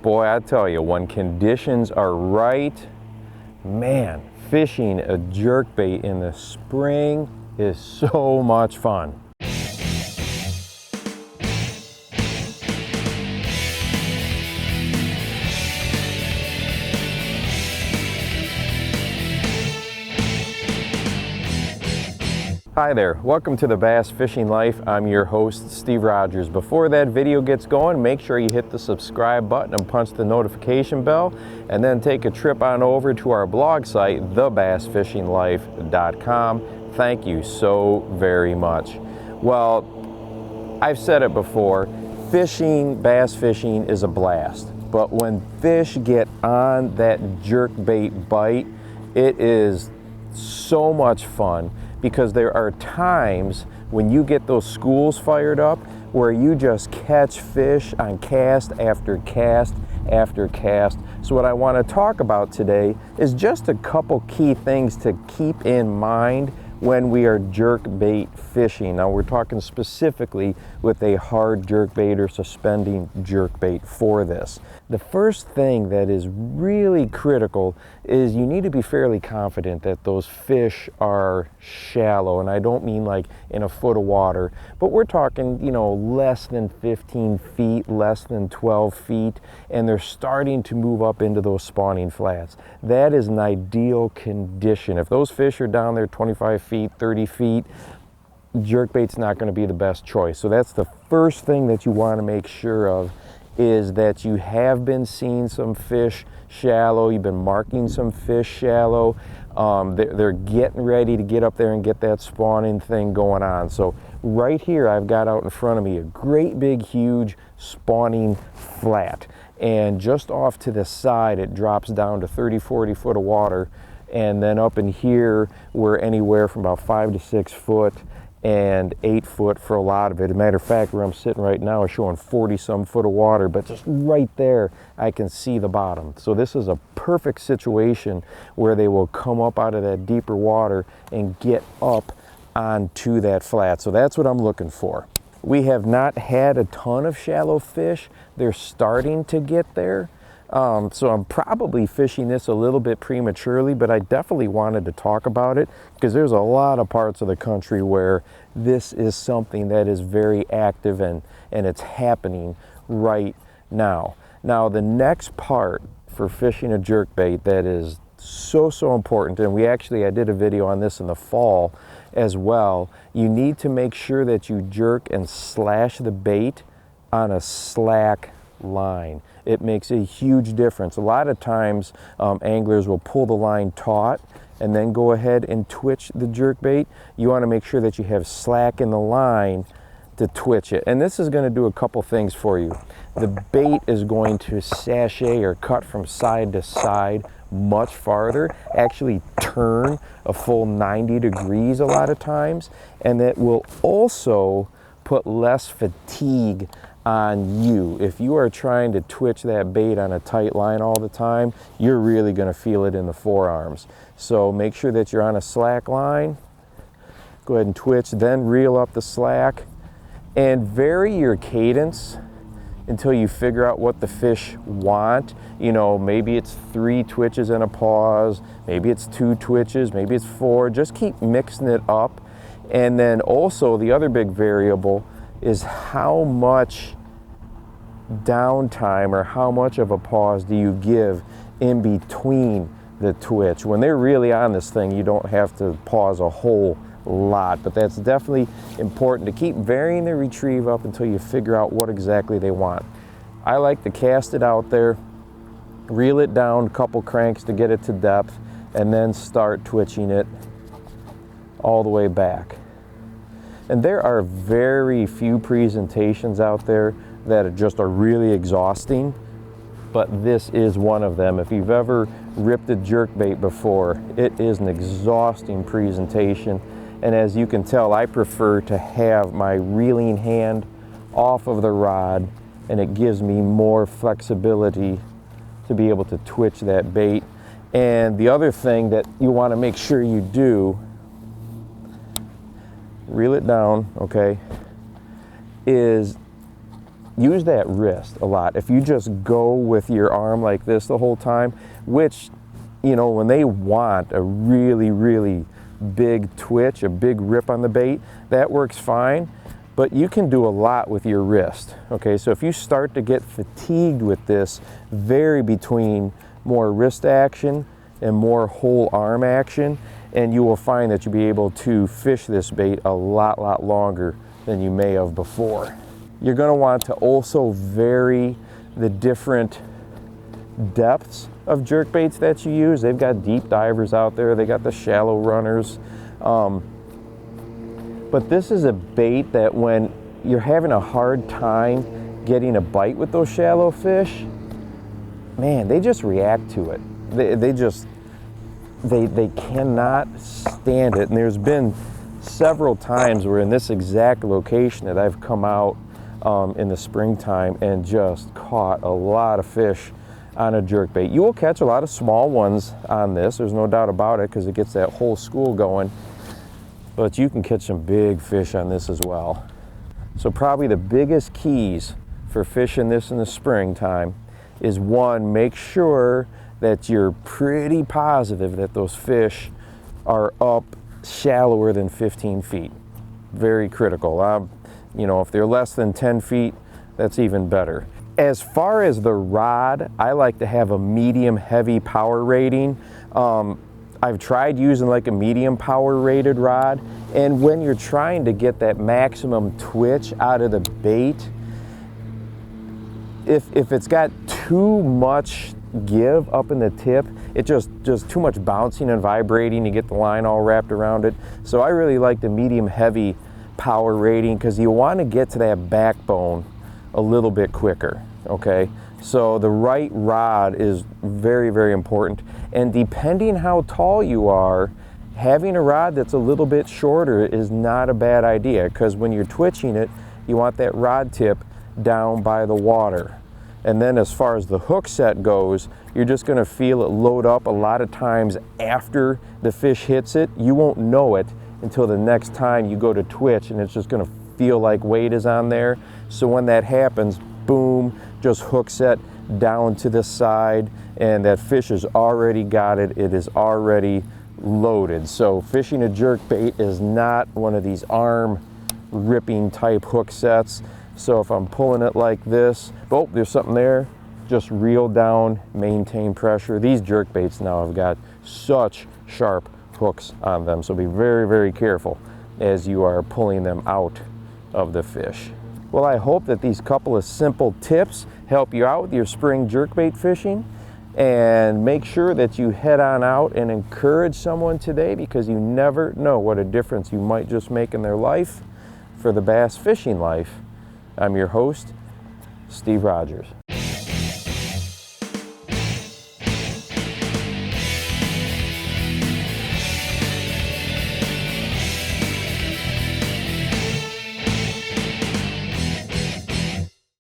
Boy, I tell you, when conditions are right, man, fishing a jerkbait in the spring is so much fun. Hi there, welcome to the Bass Fishing Life. I'm your host, Steve Rogers. Before that video gets going, make sure you hit the subscribe button and punch the notification bell, and then take a trip on over to our blog site, thebassfishinglife.com. Thank you so very much. Well, I've said it before, bass fishing is a blast, but when fish get on that jerkbait bite, it is so much fun. Because there are times when you get those schools fired up where you just catch fish on cast after cast after cast. So what I want to talk about today is just a couple key things to keep in mind when we are jerkbait fishing. Now we're talking specifically with a hard jerkbait or suspending jerkbait for this. The first thing that is really critical is you need to be fairly confident that those fish are shallow, and I don't mean like in a foot of water, but we're talking, you know, less than 15 feet, less than 12 feet, and they're starting to move up into those spawning flats. That is an ideal condition. If those fish are down there 25 feet, 30 feet, jerkbait's not going to be the best choice. So that's the first thing that you want to make sure of, is that you have been seeing some fish shallow, you've been marking some fish shallow, they're getting ready to get up there and get that spawning thing going on. So right here I've got out in front of me a great big huge spawning flat, and just off to the side it drops down to 30-40 foot of water, and then up in here we're anywhere from about 5 to 6 foot and 8 foot for a lot of it. As a matter of fact, where I'm sitting right now is showing 40-some foot of water, but just right there I can see the bottom. So this is a perfect situation where they will come up out of that deeper water and get up onto that flat. So that's what I'm looking for. We have not had a ton of shallow fish. They're starting to get there. So I'm probably fishing this a little bit prematurely, but I definitely wanted to talk about it because there's a lot of parts of the country where this is something that is very active and it's happening right now. Now the next part for fishing a jerkbait that is so important, and I did a video on this in the fall as well, you need to make sure that you jerk and slash the bait on a slack line. It makes a huge difference. A lot of times anglers will pull the line taut and then go ahead and twitch the jerkbait. You want to make sure that you have slack in the line to twitch it. And this is going to do a couple things for you. The bait is going to sashay or cut from side to side much farther, actually turn a full 90 degrees a lot of times, and it will also put less fatigue on you. If you are trying to twitch that bait on a tight line all the time, you're really going to feel it in the forearms. So make sure that you're on a slack line. Go ahead and twitch, then reel up the slack, and vary your cadence until you figure out what the fish want. You know, maybe it's 3 twitches and a pause, maybe it's 2 twitches, maybe it's 4. Just keep mixing it up. And then also the other big variable is how much downtime or how much of a pause do you give in between the twitch. When they're really on this thing, you don't have to pause a whole lot, but that's definitely important to keep varying the retrieve up until you figure out what exactly they want. I like to cast it out there, reel it down a couple cranks to get it to depth, and then start twitching it all the way back. And there are very few presentations out there that are really exhausting, but this is one of them. If you've ever ripped a jerkbait before, it is an exhausting presentation. And as you can tell, I prefer to have my reeling hand off of the rod, and it gives me more flexibility to be able to twitch that bait. And the other thing that you want to make sure you do, reel it down, okay, is use that wrist a lot. If you just go with your arm like this the whole time, which, you know, when they want a really, really big twitch, a big rip on the bait, that works fine, but you can do a lot with your wrist. Okay, so if you start to get fatigued with this, vary between more wrist action and more whole arm action, and you will find that you'll be able to fish this bait a lot longer than you may have before. You're going to want to also vary the different depths of jerkbaits that you use. They've got deep divers out there, they got the shallow runners, but this is a bait that when you're having a hard time getting a bite with those shallow fish, man, they just react to it. They cannot stand it. And there's been several times where in this exact location that I've come out in the springtime and just caught a lot of fish on a jerkbait. You will catch a lot of small ones on this, there's no doubt about it, because it gets that whole school going, but you can catch some big fish on this as well. So probably the biggest keys for fishing this in the springtime is, one, make sure that you're pretty positive that those fish are up shallower than 15 feet. Very critical. You know, if they're less than 10 feet, that's even better. As far as the rod, I like to have a medium heavy power rating. I've tried using like a medium power rated rod, and when you're trying to get that maximum twitch out of the bait, if it's got too much give up in the tip, it just too much bouncing and vibrating, you get the line all wrapped around it. So I really like the medium heavy power rating, because you want to get to that backbone a little bit quicker. Okay, so the right rod is very important, and depending how tall you are, having a rod that's a little bit shorter is not a bad idea, because when you're twitching it, you want that rod tip down by the water. And then as far as the hook set goes, you're just going to feel it load up a lot of times after the fish hits it. You won't know it until the next time you go to twitch, and it's just going to feel like weight is on there. So when that happens, boom, just hook set down to the side, and that fish has already got it. It is already loaded. So fishing a jerkbait is not one of these arm ripping type hook sets. So if I'm pulling it like this, oh, there's something there, just reel down, maintain pressure. These jerkbaits now have got such sharp hooks on them, so be very careful as you are pulling them out of the fish. Well, I hope that these couple of simple tips help you out with your spring jerkbait fishing, and make sure that you head on out and encourage someone today, because you never know what a difference you might just make in their life for the bass fishing life. I'm your host, Steve Rogers.